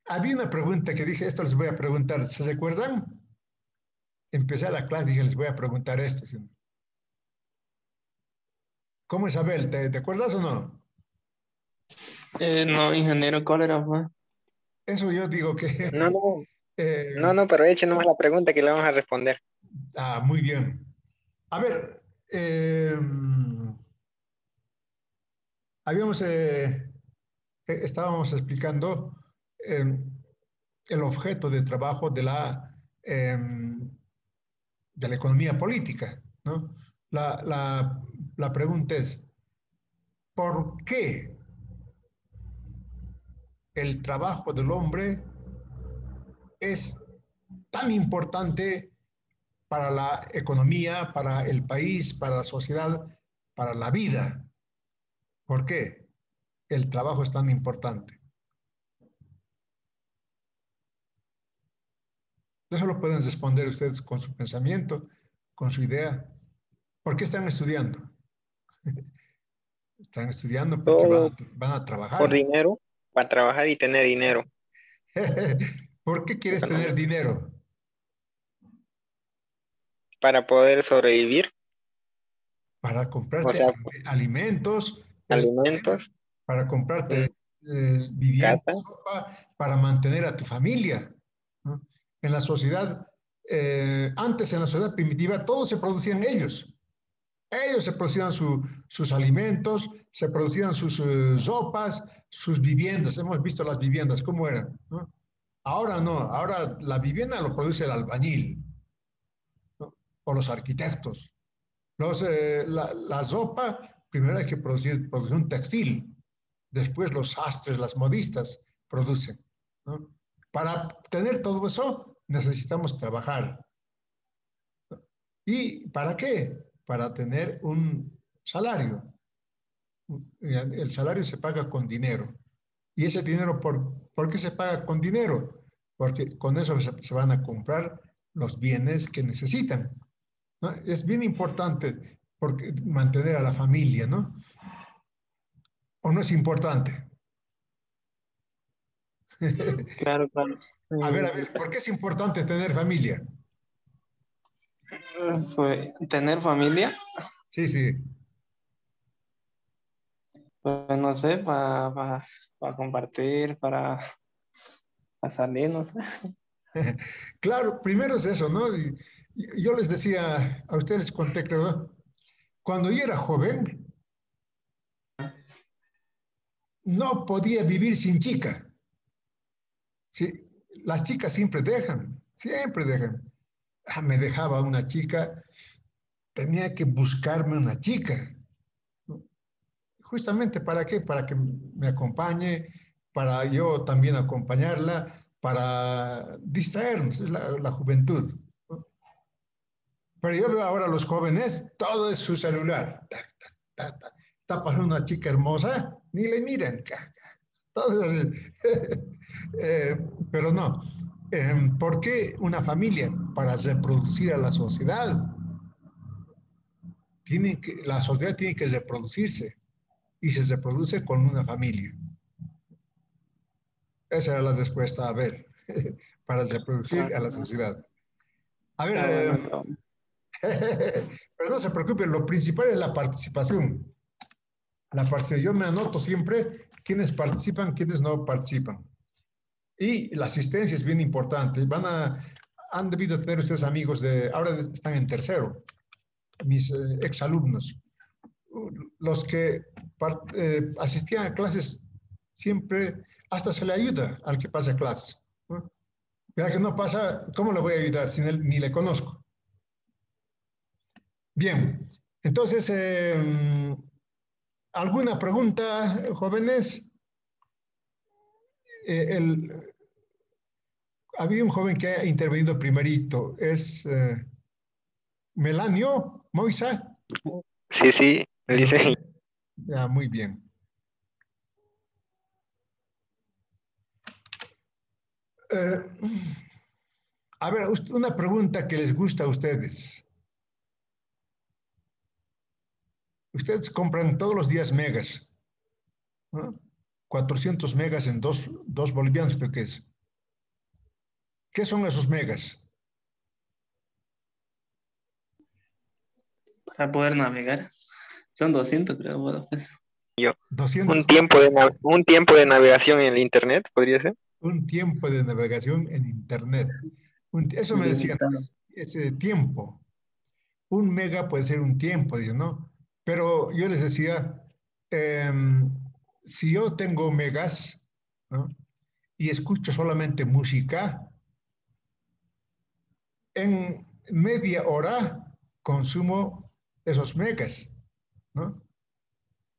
Había una pregunta que dije, esto les voy a preguntar, ¿se recuerdan? Empecé la clase y dije, les voy a preguntar esto. ¿Cómo es Abel? ¿Te acuerdas o no? No, ingeniero, ¿cuál era, pues? Eso yo digo que... No, no, eh, no, pero eche nomás la pregunta que le vamos a responder. muy bien. A ver, estábamos explicando el objeto de trabajo de la economía política, ¿no? La pregunta es, ¿por qué el trabajo del hombre es tan importante para la economía, para el país, para la sociedad, para la vida? ¿Por qué el trabajo es tan importante? Eso lo pueden responder ustedes con su pensamiento, con su idea. ¿Por qué están estudiando? Están estudiando porque Todo van a por trabajar. dinero, para trabajar y tener dinero ¿Por qué quieres tener económico, dinero? para poder sobrevivir, Para o comprarte sea, alimentos, eso también, alimentos, para comprarte mm, vivienda, casa. ropa, para mantener a tu familia, ¿no? En la sociedad, antes en la sociedad primitiva, todo se producían ellos. Ellos se producían sus alimentos, se producían sus sopas, sus viviendas. Hemos visto las viviendas, cómo eran, ¿no? Ahora no, ahora la vivienda lo produce el albañil, ¿no? O los arquitectos. La sopa, primero hay que producir un textil, después los sastres, las modistas producen, ¿no? Para tener todo eso necesitamos trabajar. ¿Y para qué? Para tener un salario. El salario se paga con dinero. ¿Y ese dinero por qué se paga con dinero? Porque con eso se van a comprar los bienes que necesitan, ¿no? Es bien importante porque mantener a la familia, ¿no? ¿O no es importante? Claro, claro. A ver, ¿por qué es importante tener familia? Fue tener familia, Sí, sí. pues no sé, para compartir, para salir, no sé. Claro, primero es eso, ¿no? Y yo les decía, a ustedes les conté, creo, ¿no? Cuando yo era joven, no podía vivir sin chica. ¿Sí? Las chicas siempre dejan, siempre dejan. Me dejaba una chica, tenía que buscarme una chica, ¿no? Justamente ¿para qué? Para que me acompañe, para yo también acompañarla, para distraernos, la juventud, ¿no? Pero yo veo ahora a los jóvenes, todo es su celular. Tac, tac, tac, tac. Está pasando una chica hermosa, ni le miran. Todo es así. Eh, pero no. ¿Por qué una familia? Para reproducir a la sociedad. La sociedad tiene que reproducirse y se reproduce con una familia. Esa era la respuesta a ver, para Ah, reproducir a la sociedad. A ver, está bueno todo. pero no se preocupen, lo principal es la participación. La participación, yo me anoto siempre quiénes participan, quiénes no participan. Y la asistencia es bien importante. Han debido tener ustedes amigos ahora están en tercero, mis exalumnos. Los que asistían a clases siempre, hasta se le ayuda al que pasa clases, ¿no? Pero al que no pasa, ¿cómo le voy a ayudar si ni le conozco? Bien, entonces, ¿alguna pregunta, jóvenes? El, había un joven que ha intervenido primerito, es Melanio Moisa. Sí, sí, ¿Es dice, usted? Ya, muy bien. Eh, a ver, una pregunta que les gusta a ustedes. Ustedes compran todos los días megas, ¿no? 400 megas en 2 bolivianos, creo que es. ¿Qué son esos megas? Para poder navegar. Son 200, creo. Bueno, pues. 200 Un tiempo un tiempo de navegación en el internet, podría ser. un tiempo de navegación en internet. Eso me decían, ese tiempo. Un mega puede ser un tiempo, digo, ¿no? Pero yo les decía, si yo tengo megas, ¿no? Y escucho solamente música, en media hora consumo esos megas, ¿no?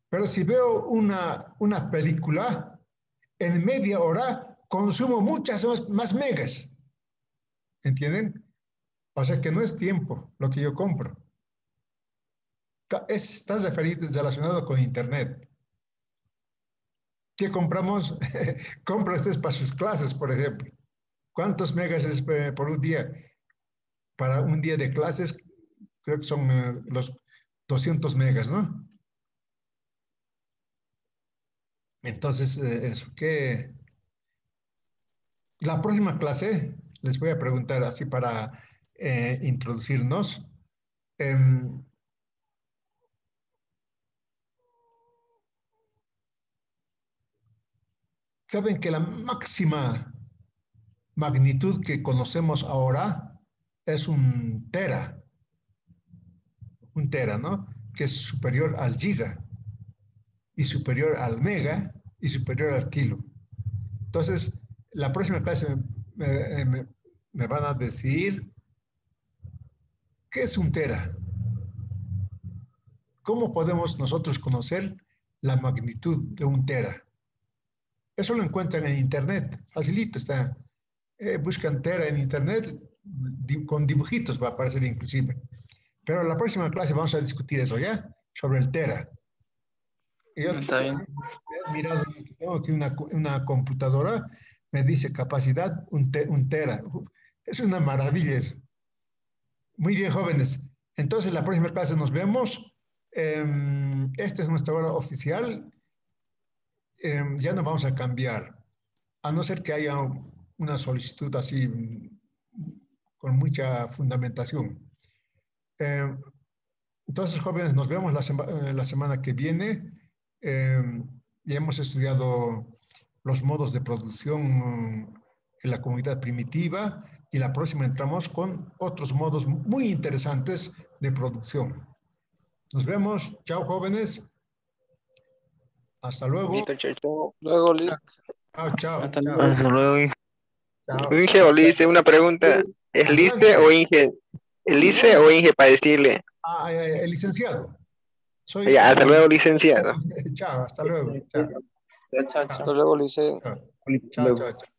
Pero si veo una película, en media hora consumo muchas más megas, ¿entienden? O sea que no es tiempo lo que yo compro. Estás relacionado con Internet. ¿Qué compramos? Compra ustedes para sus clases, por ejemplo. ¿Cuántos megas es por un día? Para un día de clases, creo que son los 200 megas, ¿no? Entonces, eso, ¿qué? La próxima clase les voy a preguntar así para introducirnos. Saben que la máxima magnitud que conocemos ahora es un tera, ¿no? Que es superior al giga y superior al mega y superior al kilo. Entonces, la próxima clase me van a decir qué es un tera. ¿Cómo podemos nosotros conocer la magnitud de un tera? Eso lo encuentran en internet, facilito está. Buscan tera en internet, con dibujitos va a aparecer inclusive. Pero en la próxima clase vamos a discutir eso, ¿ya? Sobre el tera. Yo Está bien. he mirado, tengo aquí una computadora, me dice capacidad un tera. Es una maravilla eso. Muy bien, jóvenes. Entonces, la próxima clase nos vemos. Esta es nuestra hora oficial. Ya no vamos a cambiar, a no ser que haya una solicitud así con mucha fundamentación. Entonces, jóvenes, nos vemos la semana que viene. Ya hemos estudiado los modos de producción en la comunidad primitiva y la próxima entramos con otros modos muy interesantes de producción. Nos vemos. Chao, jóvenes. Hasta luego. Listo, chao, chao. Luego, Chao, chao. Hasta Chao. luego. hasta luego. Chao. Inge o Lice, una pregunta. ¿Es Lice o Inge? ¿El Lice o Inge para decirle? El licenciado. Soy. Ya, hasta luego, licenciado. Chao, hasta luego. Chao. Chao, chao. Hasta luego, Lice. Chao, chao, chao.